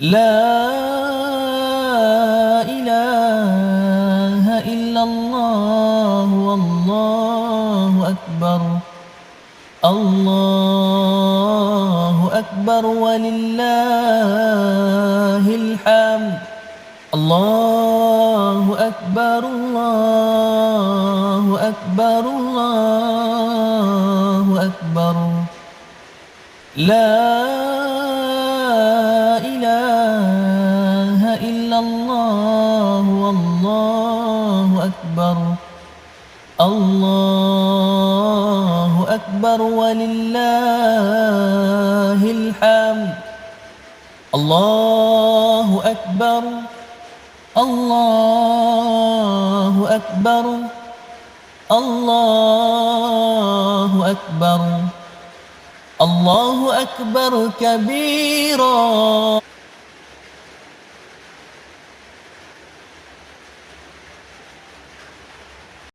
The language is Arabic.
لا إله إلا الله والله أكبر. الله أكبر ولله الحمد. الله أكبر الله أكبر الله أكبر. لا إله إلا الله والله أكبر. الله أكبر ولله الحمد. الله أكبر الله أكبر الله أكبر. الله أكبر كبيرا.